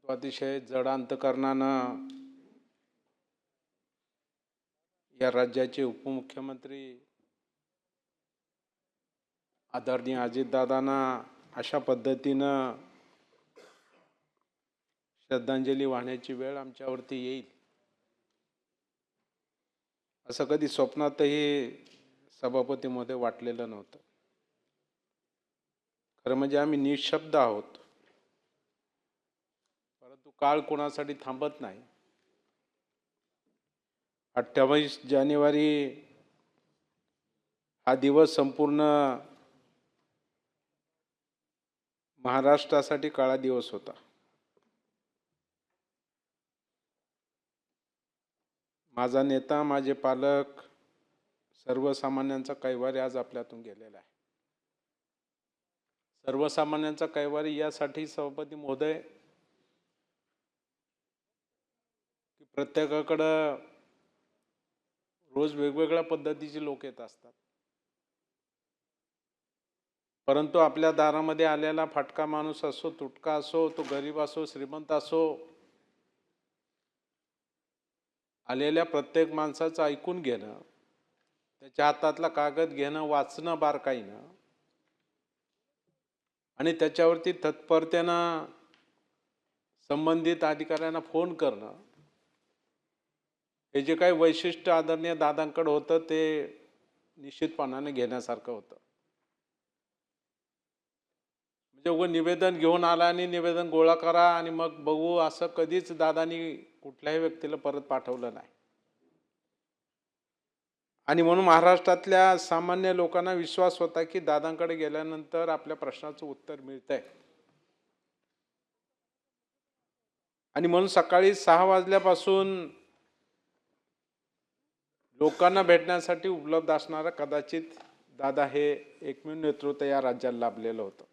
परंतु अतिशय जड अंतकरणानं या राज्याचे उपमुख्यमंत्री आदरणीय अजितदादांना अशा पद्धतीनं श्रद्धांजली वाहण्याची वेळ आमच्यावरती येईल असं कधी स्वप्नातही सभापती महोदय वाटलेलं नव्हतं. खरं म्हणजे आम्ही निशब्द आहोत, परंतु काळ कोणासाठी थांबत नाही. 28 जानेवारी हा दिवस संपूर्ण महाराष्ट्रासाठी काळा दिवस होता. माझा नेता, माझे पालक, सर्वसामान्यांचा कैवारी आज आपल्यातून गेलेला आहे. सर्वसामान्यांचा कैवारी यासाठी सभापती महोदय की प्रत्येकाकडं रोज वेगवेगळ्या पद्धतीचे लोक येत असतात, परंतु आपल्या दारामध्ये आलेला फाटका माणूस असो, तुटका असो, तो गरीब असो, श्रीमंत असो, आलेल्या प्रत्येक माणसाचं ऐकून घेणं, त्याच्या हातातला कागद घेणं, वाचणं बारकाईनं आणि त्याच्यावरती तत्परतेनं संबंधित अधिकाऱ्यांना फोन करणं, हे जे काही वैशिष्ट्य आदरणीय दादांकडे होतं ते निश्चितपणाने घेण्यासारखं होतं. म्हणजे उगं निवेदन घेऊन आला आणि निवेदन गोळा करा आणि मग बघू असं कधीच दादांनी कुठल्याही व्यक्तीला परत पाठवलं नाही. आणि म्हणून महाराष्ट्रातल्या सामान्य लोकांना विश्वास होता की दादांकडे गेल्यानंतर आपल्या प्रश्नाचं उत्तर मिळतंय. आणि म्हणून सकाळी 6 वाजल्यापासून लोकांना भेटण्यासाठी उपलब्ध असणारा कदाचित दादा हे एकमेव नेतृत्व या राज्याला लाभलेलं होतं.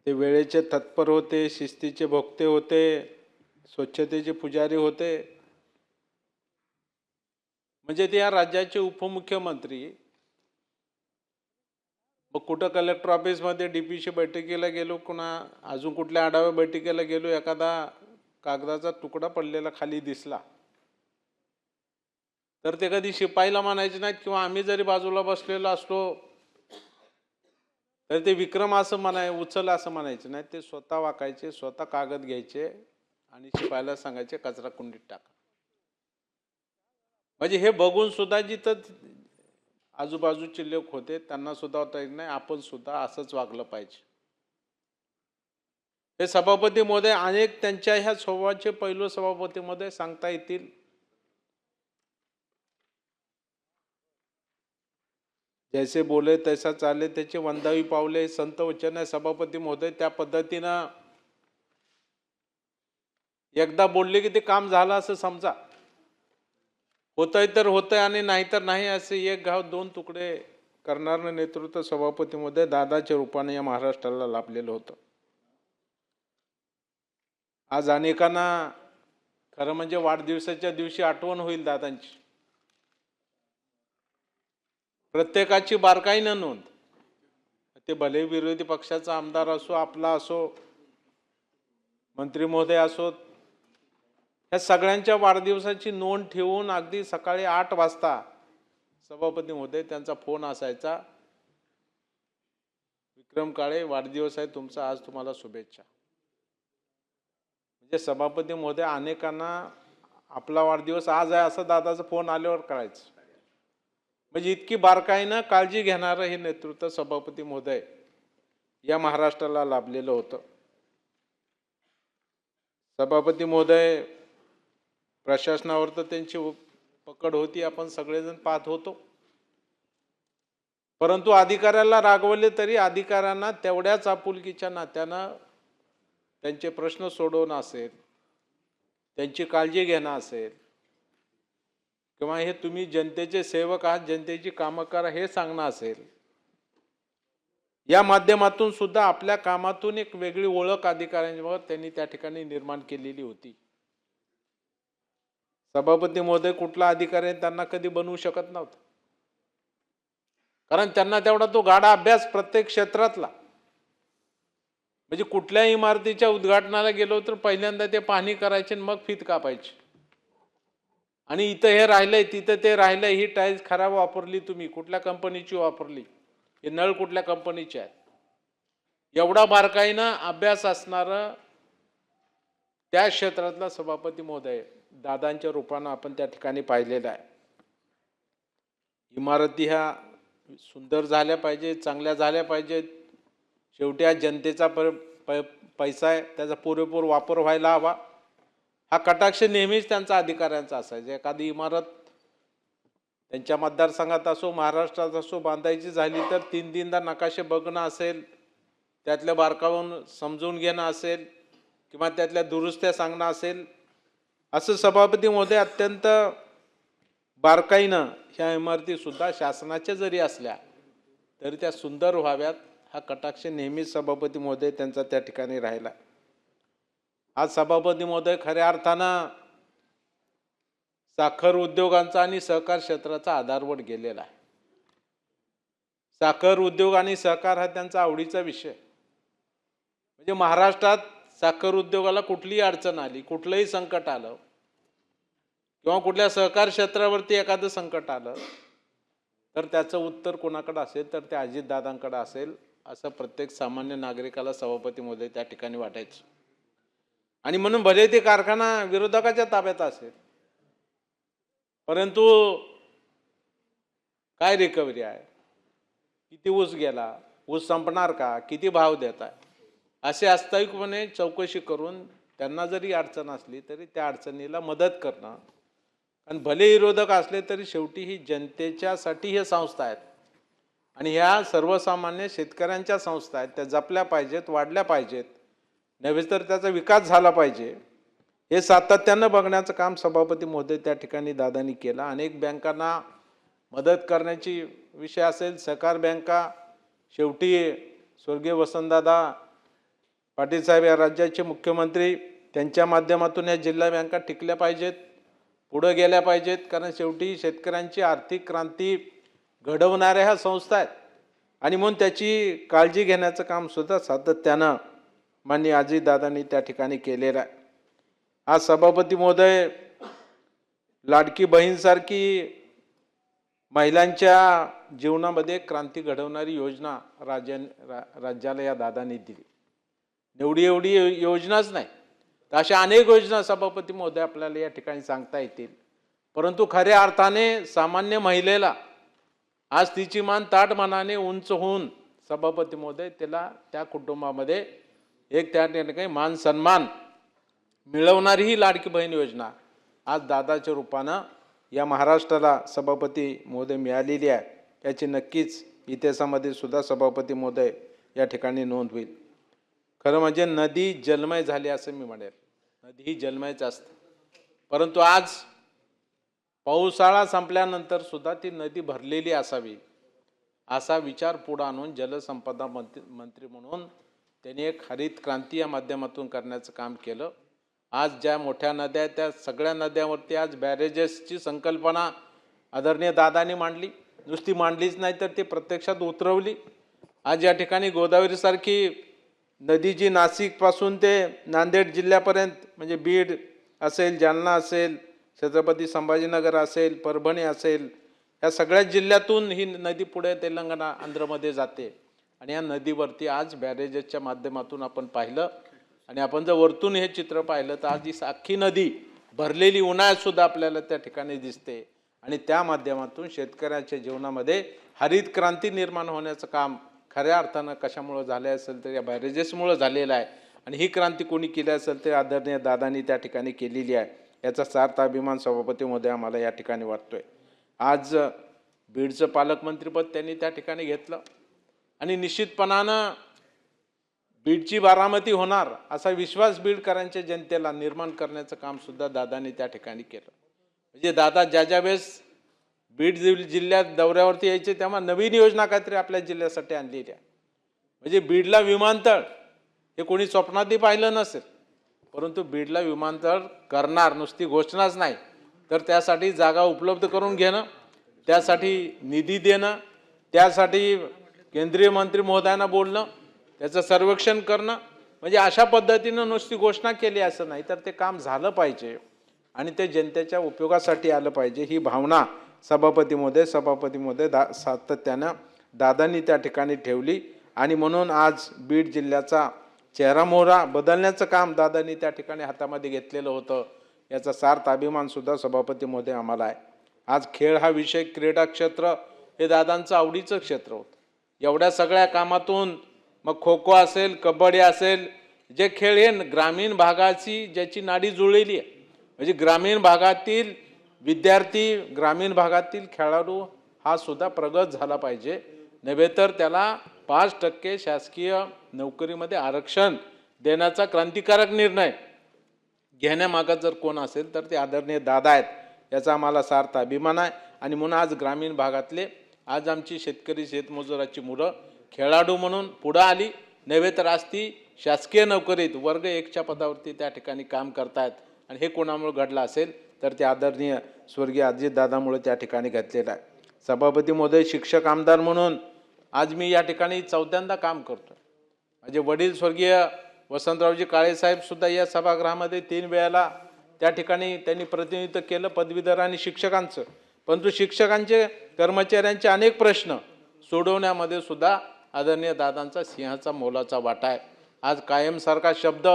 ते वेळेचे तत्पर होते, शिस्तीचे भोक्ते होते, स्वच्छतेचे पुजारी होते. म्हणजे ते या राज्याचे उपमुख्यमंत्री. मग कुठं कलेक्टर ऑफिसमध्ये डीपीशी बैठकीला गेलो, कुणा अजून कुठल्या आढावा बैठकीला गेलो, एखादा कागदाचा तुकडा पडलेला खाली दिसला तर ते कधी शिपाईला म्हणायचे नाहीत किंवा आम्ही जरी बाजूला बसलेलो असलो तर ते विक्रम असं उचल असं म्हणायचे नाही. ते स्वतः वाकायचे, स्वतः कागद घ्यायचे आणि शिपाईला सांगायचे कचरा कुंडीत टाका. म्हणजे हे बघून सुद्धा जिथं आजूबाजूचे लोक होते त्यांना सुद्धा होता नाही आपण सुद्धा असंच वागलं पाहिजे. हे सभापती महोदय अनेक त्यांच्या ह्या स्वभावाचे पैलू सभापती महोदय सांगता येतील. जैसे बोले तैसा चाले, त्याचे वंदावी पावले संत वचन आहे सभापती महोदय. त्या पद्धतीनं एकदा बोलले की ते काम झालं असं समजा. होतंय तर होतंय आणि नाही तर नाही असे एक घाव दोन तुकडे करणारं नेतृत्व सभापती महोदय दादाच्या रूपाने या महाराष्ट्राला लाभलेलं होतं. आज अनेकांना खरं म्हणजे वाढदिवसाच्या दिवशी आठवण होईल दादांची. प्रत्येकाची बारकाईनं नोंद, ते भले विरोधी पक्षाचा आमदार असो, आपला असो, मंत्री महोदय असोत, या सगळ्यांच्या वाढदिवसाची नोंद ठेवून अगदी सकाळी 8 वाजता सभापती महोदय त्यांचा फोन असायचा, विक्रम काळे वाढदिवस आहे तुमचा, आज तुम्हाला शुभेच्छा. म्हणजे सभापती महोदय अनेकांना आपला वाढदिवस आज आहे असं दादाचा फोन आल्यावर कळायचं. म्हणजे इतकी बारकाईनं काळजी घेणारं हे नेतृत्व सभापती महोदय या महाराष्ट्राला लाभलेलं होतं. सभापती महोदय प्रशासनावर तर त्यांची पकड होती, आपण सगळेजण पाहत होतो, परंतु अधिकाऱ्याला रागवले तरी अधिकाऱ्यांना तेवढ्याच आपुलकीच्या नात्यानं त्यांचे प्रश्न सोडवणं असेल, त्यांची काळजी घेणं असेल किंवा हे तुम्ही जनतेचे सेवक आहात, जनतेची कामं करा हे सांगणं असेल, या माध्यमातून सुद्धा आपल्या कामातून एक वेगळी ओळख अधिकाऱ्यांवर त्यांनी त्या ठिकाणी निर्माण केलेली होती. सभापती महोदय कुठला अधिकारी त्यांना कधी बनवू शकत नव्हता, कारण त्यांना तेवढा तो गाढा अभ्यास प्रत्येक क्षेत्रातला. म्हणजे कुठल्या इमारतीच्या उद्घाटनाला गेलो तर पहिल्यांदा ते पाहणी करायचे आणि मग फीत कापायची. आणि इथं हे राहिलंय तिथं ते राहिलंय, ही टाईल्स खराब वापरली तुम्ही, कुठल्या कंपनीची वापरली, हे नळ कुठल्या कंपनीचे आहेत, एवढा बारकाईनं अभ्यास असणारं त्या क्षेत्रातला सभापती महोदय दादांच्या रूपानं आपण त्या ठिकाणी पाहिलेलं आहे. इमारती ह्या सुंदर झाल्या पाहिजेत, चांगल्या झाल्या पाहिजेत. शेवटी हा जनतेचा पैसा आहे, त्याचा पुरेपूर वापर व्हायला हवा. हा कटाक्ष नेहमीच त्यांचा अधिकाऱ्यांचा असायचा. एखादी इमारत त्यांच्या मतदारसंघात असो, महाराष्ट्रात असो, बांधायची झाली तर 3-3दा नकाशे बघणं असेल, त्यातल्या बारकावून समजून घेणं असेल किंवा त्यातल्या दुरुस्त्या सांगणं असेल, असं सभापती महोदय अत्यंत बारकाईनं ह्या इमारतीसुद्धा शासनाच्या जरी असल्या तरी त्या सुंदर व्हाव्यात, हा कटाक्ष नेहमीच सभापती महोदय त्यांचा त्या ठिकाणी राहिला. आज सभापती महोदय खऱ्या अर्थानं साखर उद्योगांचा आणि सहकार क्षेत्राचा आधारवड गेलेला आहे. साखर उद्योग आणि सहकार हा त्यांचा आवडीचा विषय. म्हणजे महाराष्ट्रात साखर उद्योगाला कुठलीही अडचण आली, कुठलंही संकट आलं किंवा कुठल्या सहकार क्षेत्रावरती एखादं संकट आलं तर त्याचं उत्तर कोणाकडे असेल तर ते अजितदादांकडे असेल, असं प्रत्येक सामान्य नागरिकाला सभापती महोदय त्या ठिकाणी वाटायचं. आणि म्हणून भले ते कारखाना विरोधकाच्या ताब्यात असेल, परंतु काय रिकव्हरी आहे, किती ऊस गेला, ऊस संपणार का, किती भाव देत आहे, असे वास्तविकपणे चौकशी करून त्यांना जरी अडचण असली तरी त्या अडचणीला मदत करणं. आणि भले विरोधक असले तरी शेवटी ही जनतेच्यासाठी हे संस्था आहेत आणि ह्या सर्वसामान्य शेतकऱ्यांच्या संस्था आहेत. त्या जपल्या पाहिजेत, वाढल्या पाहिजेत, नव्हे तर त्याचा विकास झाला पाहिजे. हे सातत्यानं बघण्याचं काम सभापती महोदय त्या ठिकाणी दादांनी केलं. अनेक बँकांना मदत करण्याची विषय असेल, सहकार बँका, शेवटी स्वर्गीय वसंतदादा पाटील साहेब या राज्याचे मुख्यमंत्री, त्यांच्या माध्यमातून या जिल्हा बँका टिकल्या पाहिजेत, पुढे गेल्या पाहिजेत. कारण शेवटी शेतकऱ्यांची आर्थिक क्रांती घडवणाऱ्या ह्या संस्था आहेत आणि म्हणून त्याची काळजी घेण्याचं काम सुद्धा सातत्यानं माननीय अजितदादांनी त्या ठिकाणी केलेलं आहे. आज सभापती महोदय लाडकी बहीणसारखी महिलांच्या जीवनामध्ये क्रांती घडवणारी योजना राज्याला या दादांनी दिली. एवढी योजनाच नाही तर अशा अनेक योजना सभापती महोदय आपल्याला या ठिकाणी सांगता येतील. परंतु खऱ्या अर्थाने सामान्य महिलेला आज तिची मान ताठ मानाने उंच होऊन सभापती महोदय त्याला त्या कुटुंबामध्ये एक त्या ठिकाणी मान सन्मान मिळवणारी ही लाडकी बहीण योजना आज दादाच्या रूपानं या महाराष्ट्राला सभापती महोदय मिळालेली आहे. याची नक्कीच इतिहासामध्ये सुद्धा सभापती महोदय या ठिकाणी नोंद होईल. खरं म्हणजे नदी जलमय झाली असं मी म्हणेल. नदी ही जलमयच असते, परंतु आज पावसाळा संपल्यानंतर सुद्धा ती नदी भरलेली असावी असा विचार पुढे आणून जलसंपदा मंत्री म्हणून त्यांनी एक हरित क्रांती या माध्यमातून करण्याचं काम केलं. आज ज्या मोठ्या नद्या आहेत त्या सगळ्या नद्यांवरती आज बॅरेजेसची संकल्पना आदरणीय दादांनी मांडली. नुसती मांडलीच नाही तर ती प्रत्यक्षात उतरवली. आज या ठिकाणी गोदावरीसारखी नदी जी नाशिकपासून ते नांदेड जिल्ह्यापर्यंत म्हणजे बीड असेल, जालना असेल, छत्रपती संभाजीनगर असेल, परभणी असेल, या सगळ्या जिल्ह्यातून ही नदी पुढे तेलंगणा, आंध्रमध्ये जाते. आणि या नदीवरती आज बॅरेजेसच्या माध्यमातून आपण पाहिलं आणि आपण जर वरतून हे चित्र पाहिलं तर आज ही अख्खी नदी भरलेली उन्हाळ्यात सुद्धा आपल्याला त्या ठिकाणी दिसते. आणि त्या माध्यमातून शेतकऱ्याच्या जीवनामध्ये हरित क्रांती निर्माण होण्याचं काम खऱ्या अर्थानं कशामुळं झालं असेल तर या बॅरेजेसमुळं झालेलं आहे. आणि ही क्रांती कोणी केली असेल तर आदरणीय दादांनी त्या ठिकाणी केलेली आहे. याचा सार्थ अभिमान सभापती महोदय आम्हाला या ठिकाणी वाटतोय. आज बीडचं पालकमंत्रीपद त्यांनी त्या ठिकाणी घेतलं आणि निश्चितपणानं बीडची बारामती होणार असा विश्वास बीडकरांच्या जनतेला निर्माण करण्याचं काम सुद्धा दादांनी त्या ठिकाणी केलं. म्हणजे दादा ज्या वेळेस बीड जिल्ह्यात दौऱ्यावरती यायचे तेव्हा नवीन योजना काहीतरी आपल्या जिल्ह्यासाठी आणलेली आहे. म्हणजे बीडला विमानतळ हे कोणी स्वप्नातही पाहिलं नसेल, परंतु बीडला विमानतळ करणार, नुसती घोषणाच नाही तर त्यासाठी जागा उपलब्ध करून घेणं, त्यासाठी निधी देणं, त्यासाठी केंद्रीय मंत्री महोदयांना बोलणं, त्याचं सर्वेक्षण करणं म्हणजे अशा पद्धतीनं नुसती घोषणा केली असं नाही, तर ते काम झालं पाहिजे आणि ते जनतेच्या उपयोगासाठी आलं पाहिजे, ही भावना सभापती महोदय सातत्यानं दादांनी त्या ठिकाणी ठेवली. आणि म्हणून आज बीड जिल्ह्याचा चेहरामोहरा बदलण्याचं काम दादांनी त्या ठिकाणी हातामध्ये घेतलेलं होतं. याचा सार्थ अभिमान सुद्धा सभापती महोदय आम्हाला आहे. आज खेळ हा विषय, क्रीडा क्षेत्र हे दादांचं आवडीचं क्षेत्र होतं. एवढ्या सगळ्या कामातून मग खो खो असेल, कबड्डी असेल, जे खेळ हे ग्रामीण भागाची ज्याची नाडी जुळलेली आहे, म्हणजे ग्रामीण भागातील विद्यार्थी, ग्रामीण भागातील खेळाडू हा सुद्धा प्रगत झाला पाहिजे. नव्हे तर त्याला 5% शासकीय नोकरीमध्ये आरक्षण देण्याचा क्रांतिकारक निर्णय घेण्यामागं जर कोण असेल तर ते आदरणीय दादा आहेत. याचा आम्हाला सार्थ अभिमान आहे. आणि म्हणून आज ग्रामीण भागातले, आज आमची शेतकरी शेतमजुराची मुलं खेळाडू म्हणून पुढं आली, नव्हे तर आज ती शासकीय नोकरीत वर्ग 1च्या पदावरती त्या ठिकाणी काम करतायत. आणि हे कोणामुळे घडलं असेल तर ते आदरणीय स्वर्गीय अजितदादामुळे त्या ठिकाणी घडलेलं आहे. सभापती महोदय, शिक्षक आमदार म्हणून आज मी या ठिकाणी 4थ्यांदा काम करतो. माझे वडील स्वर्गीय वसंतरावजी काळेसाहेब सुद्धा या सभागृहामध्ये 3 वेळेला त्या ठिकाणी त्यांनी प्रतिनिधित्व केलं पदवीधर आणि शिक्षकांचं. परंतु शिक्षकांचे, कर्मचाऱ्यांचे अनेक प्रश्न सोडवण्यामध्ये सुद्धा आदरणीय दादांचा सिंहाचा मोलाचा वाटा आहे. आज कायमसारखा शब्द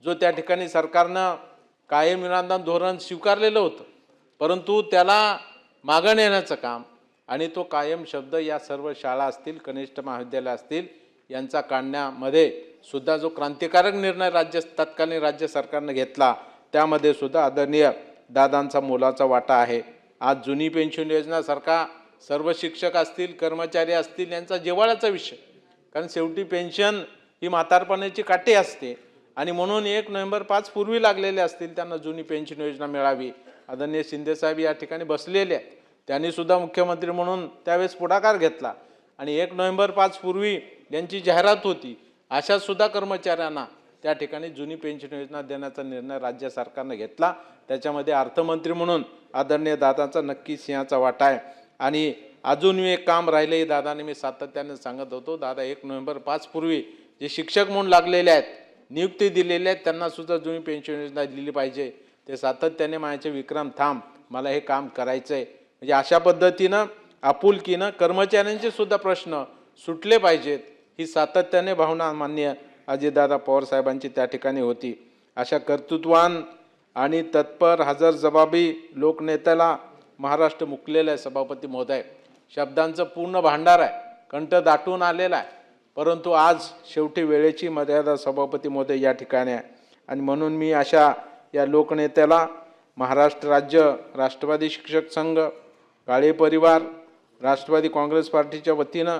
जो त्या ठिकाणी सरकारनं कायम निराधार धोरण स्वीकारलेलं होतं, परंतु त्याला मागं नेण्याचं काम आणि तो कायम शब्द या सर्व शाळा असतील, कनिष्ठ महाविद्यालय असतील, यांचा काढण्यामध्ये सुद्धा जो क्रांतिकारक निर्णय तत्कालीन राज्य सरकारनं घेतला, त्यामध्ये सुद्धा आदरणीय दादांचा मोलाचा वाटा आहे. आज जुनी पेन्शन योजनासारखा सर्व शिक्षक असतील, कर्मचारी असतील, यांचा जिव्हाळ्याचा विषय, कारण शेवटी पेन्शन ही म्हातारपणाची काठी असते आणि म्हणून 1 नोव्हेंबर 5 पूर्वी लागलेले असतील त्यांना जुनी पेन्शन योजना मिळावी. आदरणीय शिंदेसाहेब या ठिकाणी बसलेले आहेत, त्यांनी सुद्धा मुख्यमंत्री म्हणून त्यावेळेस पुढाकार घेतला आणि 1 नोव्हेंबर 5 पूर्वी यांची जाहिरात होती. अशा सुद्धा कर्मचाऱ्यांना त्या ठिकाणी जुनी पेन्शन योजना देण्याचा निर्णय राज्य सरकारनं घेतला. त्याच्यामध्ये अर्थमंत्री म्हणून आदरणीय दादांचा नक्की सिंहाचा वाटा आहे. आणि अजून एक काम राहिले, दादाने मी सातत्याने सांगत होतो, दादा 1 नोव्हेंबर 5 पूर्वी जे शिक्षक म्हणून लागलेले आहेत, नियुक्ती दिलेल्या आहेत, त्यांना सुद्धा जुनी पेन्शन योजना दिली पाहिजे. ते सातत्याने माझ्याचे विक्रम थांब, मला हे काम करायचं आहे. म्हणजे अशा पद्धतीनं आपुलकीनं कर्मचाऱ्यांचे सुद्धा प्रश्न सुटले पाहिजेत, ही सातत्याने भावना माननीय अजितदादा पवार साहेबांची त्या ठिकाणी होती. अशा कर्तृत्वान आणि तत्पर हजरजबाबी लोकनेत्याला महाराष्ट्र मुकलेला आहे. सभापती महोदय, शब्दांचं पूर्ण भांडार आहे, कंठ दाटून आलेला आहे, परंतु आज शेवटी वेळेची मर्यादा सभापती महोदय या ठिकाणी आहे. आणि म्हणून मी अशा या लोकनेत्याला महाराष्ट्र राज्य राष्ट्रवादी शिक्षक संघ, काळे परिवार, राष्ट्रवादी काँग्रेस पार्टीच्या वतीनं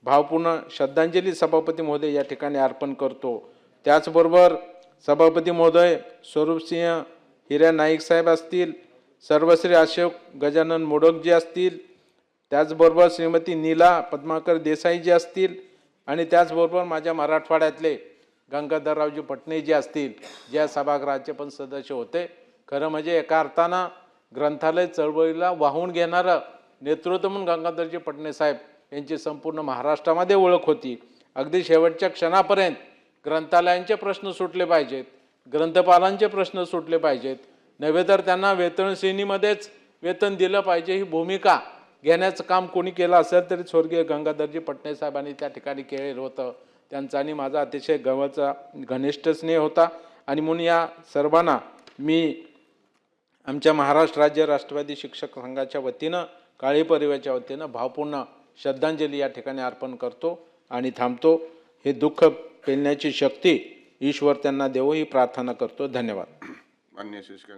भावपूर्ण श्रद्धांजली सभापती महोदय या ठिकाणी अर्पण करतो. त्याचबरोबर सभापती महोदय स्वरूपसिंह हिऱ्या नाईक साहेब असतील, सर्वश्री अशोक गजानन मोडकजी असतील, त्याचबरोबर श्रीमती नीला पद्माकर देसाईजी असतील आणि त्याचबरोबर माझ्या मराठवाड्यातले गंगाधररावजी पटणेजी असतील, ज्या सभागृहाचे पण सदस्य होते. खरं म्हणजे एका अर्थानं ग्रंथालय चळवळीला वाहून घेणारं नेतृत्व म्हणून गंगाधरजी पटणे साहेब यांची संपूर्ण महाराष्ट्रामध्ये ओळख होती. अगदी शेवटच्या क्षणापर्यंत ग्रंथालयांचे प्रश्न सुटले पाहिजेत, ग्रंथपालांचे प्रश्न सुटले पाहिजेत, नव्हे तर त्यांना वेतन श्रेणीमध्येच वेतन दिलं पाहिजे, ही भूमिका घेण्याचं काम कोणी केलं असेल तरी स्वर्गीय गंगाधरजी पटणे साहेबांनी त्या ठिकाणी केलेलं होतं. त्यांचा आणि माझा अतिशय गव्हाचा घनिष्ठ स्नेह होता. आणि म्हणून या सर्वांना मी आमच्या महाराष्ट्र राज्य राष्ट्रवादी शिक्षक संघाच्या वतीनं, काळे परिवाराच्या वतीनं भावपूर्ण श्रद्धांजली या ठिकाणी अर्पण करतो आणि थांबतो. हे दुःख पेलण्याची शक्ती ईश्वर त्यांना देवो ही प्रार्थना करतो. धन्यवाद. माननीय शिक्षक